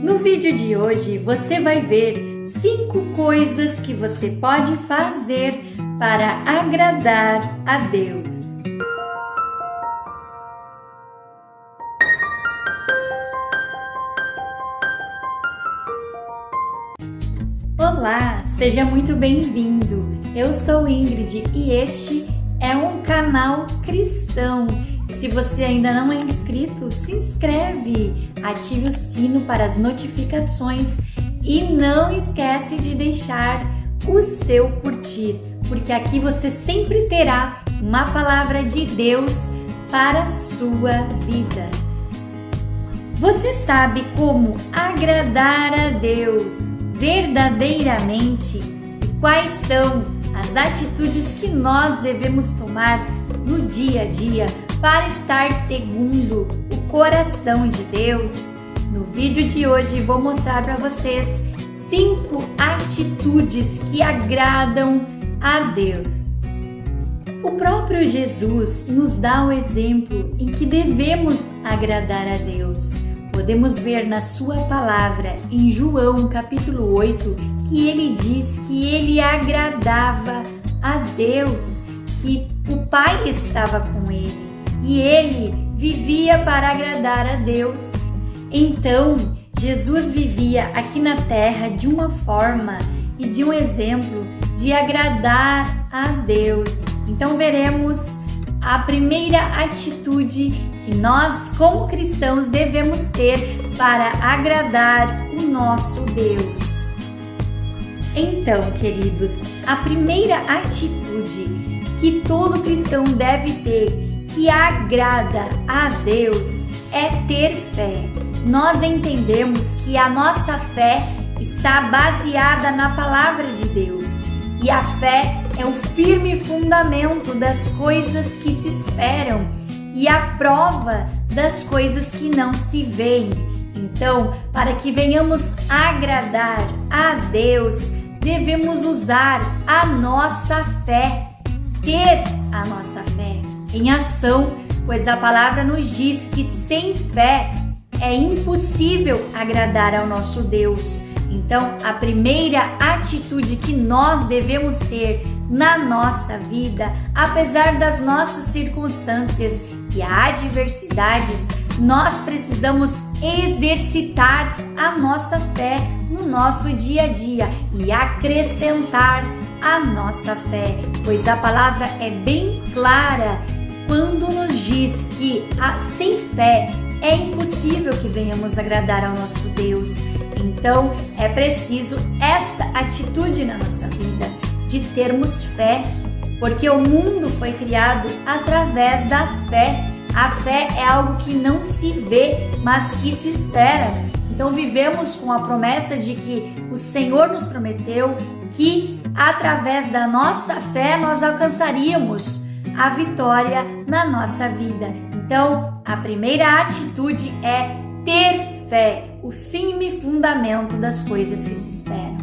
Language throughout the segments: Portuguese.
No vídeo de hoje você vai ver 5 coisas que você pode fazer para agradar a Deus. Olá, seja muito bem-vindo! Eu sou Ingrid e este é um canal cristão. Se você ainda não é inscrito, se inscreve, ative o sino para as notificações e não esquece de deixar o seu curtir, porque aqui você sempre terá uma palavra de Deus para a sua vida. Você sabe como agradar a Deus verdadeiramente e quais são as atitudes que nós devemos tomar no dia a dia para estar segundo o coração de Deus? No vídeo de hoje vou mostrar para vocês 5 atitudes que agradam a Deus. O próprio Jesus nos dá o exemplo em que devemos agradar a Deus. Podemos ver na sua palavra, em João capítulo 8, que ele diz que ele agradava a Deus, que o Pai estava com ele e ele vivia para agradar a Deus. Então, Jesus vivia aqui na terra de uma forma e de um exemplo de agradar a Deus. Então, veremos a primeira atitude que nós, como cristãos, devemos ter para agradar o nosso Deus. Então, queridos, a primeira atitude que todo cristão deve ter, que agrada a Deus, é ter fé. Nós entendemos que a nossa fé está baseada na palavra de Deus. E a fé é o firme fundamento das coisas que se esperam e a prova das coisas que não se veem. Então, para que venhamos agradar a Deus, devemos usar a nossa fé, ter a nossa fé em ação, pois a palavra nos diz que sem fé é impossível agradar ao nosso Deus. Então, a primeira atitude que nós devemos ter na nossa vida, apesar das nossas circunstâncias e adversidades, nós precisamos exercitar a nossa fé no nosso dia a dia e acrescentar a nossa fé, pois a palavra é bem clara quando nos diz que sem fé é impossível que venhamos agradar ao nosso Deus. Então, é preciso esta atitude na nossa vida, de termos fé, porque o mundo foi criado através da fé. A fé é algo que não se vê, mas que se espera. Então, vivemos com a promessa de que o Senhor nos prometeu que, através da nossa fé, nós alcançaríamos a vitória na nossa vida. Então, a primeira atitude é ter fé, o firme fundamento das coisas que se esperam.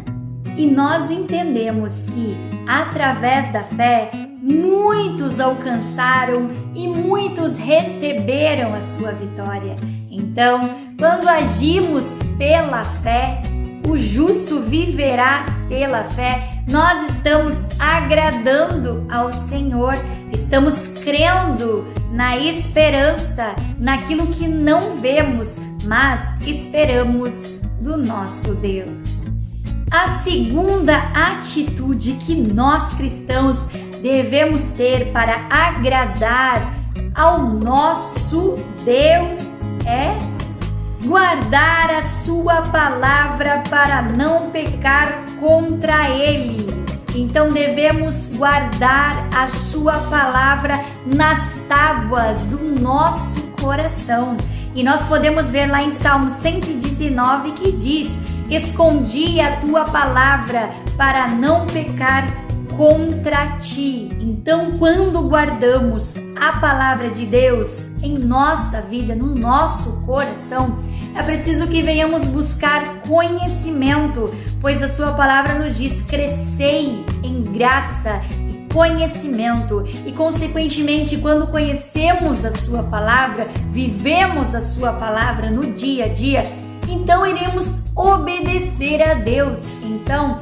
E nós entendemos que, através da fé, muitos alcançaram e muitos receberam a sua vitória. Então, quando agimos pela fé, o justo viverá pela fé. Nós estamos agradando ao Senhor, estamos crendo na esperança, naquilo que não vemos, mas esperamos do nosso Deus. A segunda atitude que nós cristãos devemos ter para agradar ao nosso Deus é guardar a sua palavra para não pecar contra Ele. Então devemos guardar a sua palavra nas tábuas do nosso coração. E nós podemos ver lá em Salmo 119 que diz: escondi a tua palavra para não pecar contra ti. Então, quando guardamos a palavra de Deus em nossa vida, no nosso coração, é preciso que venhamos buscar conhecimento, pois a sua palavra nos diz: crescei em graça e conhecimento. E consequentemente, quando conhecemos a sua palavra, vivemos a sua palavra no dia a dia, então iremos obedecer a Deus. Então,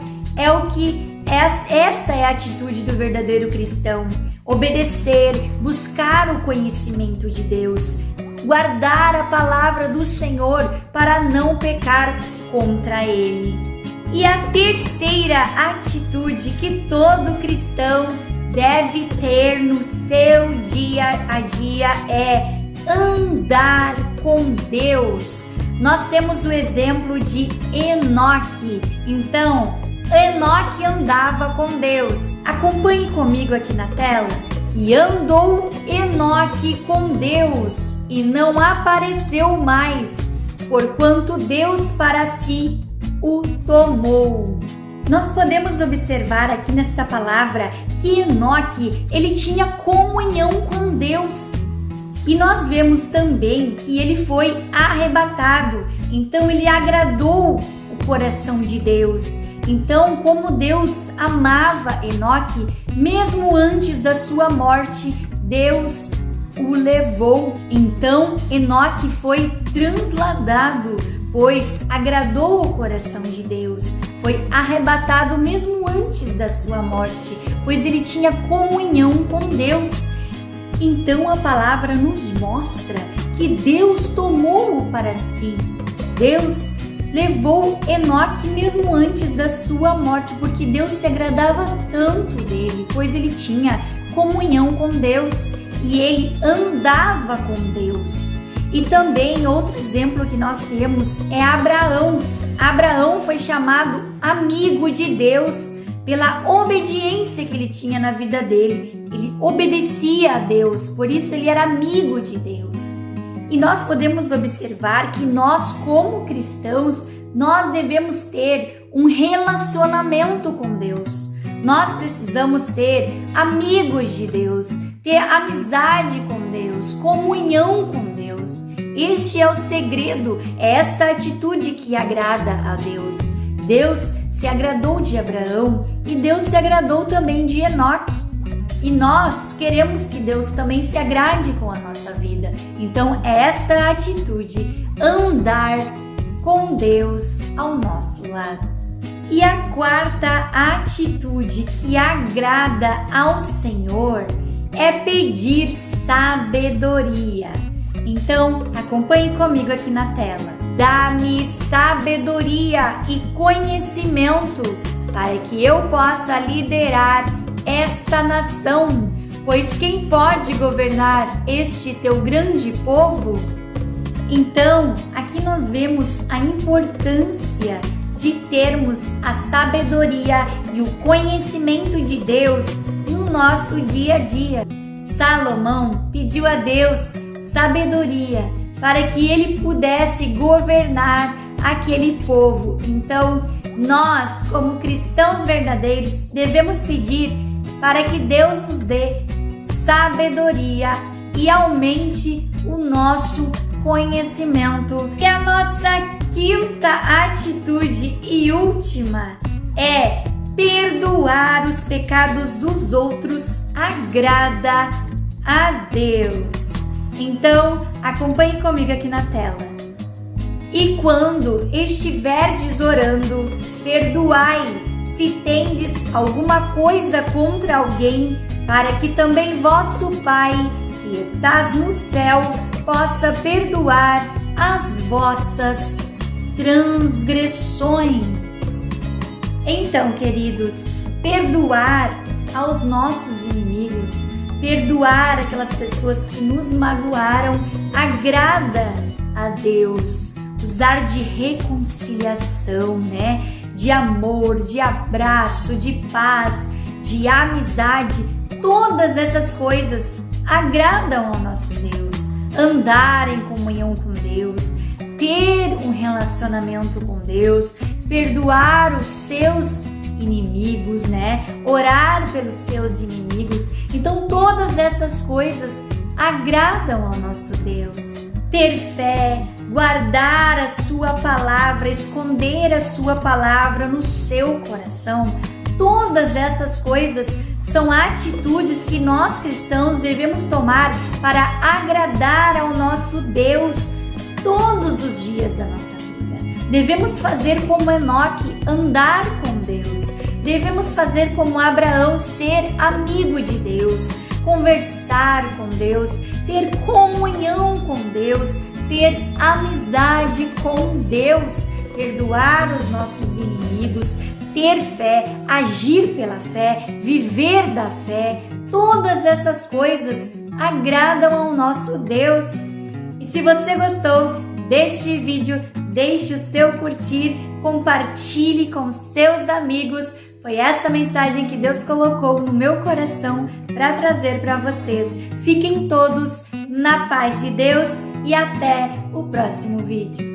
esta é a atitude do verdadeiro cristão: obedecer, buscar o conhecimento de Deus, guardar a palavra do Senhor para não pecar contra Ele. E a terceira atitude que todo cristão deve ter no seu dia a dia é andar com Deus. Nós temos o exemplo de Enoque. Então, Enoque andava com Deus. Acompanhe comigo aqui na tela. E andou Enoque com Deus, e não apareceu mais, porquanto Deus para si o tomou. Nós podemos observar aqui nesta palavra que Enoque, ele tinha comunhão com Deus. E nós vemos também que ele foi arrebatado, então ele agradou o coração de Deus. Então, como Deus amava Enoque, mesmo antes da sua morte, Deus o levou. Então, Enoque foi transladado, pois agradou o coração de Deus. Foi arrebatado mesmo antes da sua morte, pois ele tinha comunhão com Deus. Então, a palavra nos mostra que Deus tomou-o para si. Deus levou Enoque mesmo antes da sua morte, porque Deus se agradava tanto dele, pois ele tinha comunhão com Deus e ele andava com Deus. E também outro exemplo que nós temos é Abraão. Abraão foi chamado amigo de Deus pela obediência que ele tinha na vida dele. Ele obedecia a Deus, por isso ele era amigo de Deus. E nós podemos observar que nós, como cristãos, nós devemos ter um relacionamento com Deus. Nós precisamos ser amigos de Deus, ter amizade com Deus, comunhão com Deus. Este é o segredo, é esta atitude que agrada a Deus. Deus se agradou de Abraão e Deus se agradou também de Enoque. E nós queremos que Deus também se agrade com a nossa vida. Então, esta é a atitude, andar com Deus ao nosso lado. E a quarta atitude que agrada ao Senhor é pedir sabedoria. Então, acompanhe comigo aqui na tela. Dá-me sabedoria e conhecimento para que eu possa liderar esta nação, pois quem pode governar este teu grande povo? Então, aqui nós vemos a importância de termos a sabedoria e o conhecimento de Deus no nosso dia a dia. Salomão pediu a Deus sabedoria para que ele pudesse governar aquele povo. Então, nós, como cristãos verdadeiros, devemos pedir para que Deus nos dê sabedoria e aumente o nosso conhecimento. E a nossa quinta atitude e última é perdoar os pecados dos outros agrada a Deus. Então, acompanhe comigo aqui na tela. E quando estiverdes orando, perdoai se tendes alguma coisa contra alguém, para que também vosso Pai, que estás no céu, possa perdoar as vossas transgressões. Então, queridos, perdoar aos nossos inimigos, perdoar aquelas pessoas que nos magoaram, agrada a Deus. Usar de reconciliação, né? De amor, de abraço, de paz, de amizade, todas essas coisas agradam ao nosso Deus. Andar em comunhão com Deus, ter um relacionamento com Deus, perdoar os seus inimigos, né? Orar pelos seus inimigos. Então, todas essas coisas agradam ao nosso Deus. Ter fé, guardar a sua palavra, esconder a sua palavra no seu coração. Todas essas coisas são atitudes que nós cristãos devemos tomar para agradar ao nosso Deus todos os dias da nossa vida. Devemos fazer como Enoque, andar com Deus. Devemos fazer como Abraão, ser amigo de Deus, conversar com Deus, ter comunhão com Deus, ter amizade com Deus, perdoar os nossos inimigos, ter fé, agir pela fé, viver da fé. Todas essas coisas agradam ao nosso Deus. E se você gostou deste vídeo, deixe o seu curtir, compartilhe com seus amigos. Foi esta mensagem que Deus colocou no meu coração para trazer para vocês. Fiquem todos na paz de Deus e até o próximo vídeo.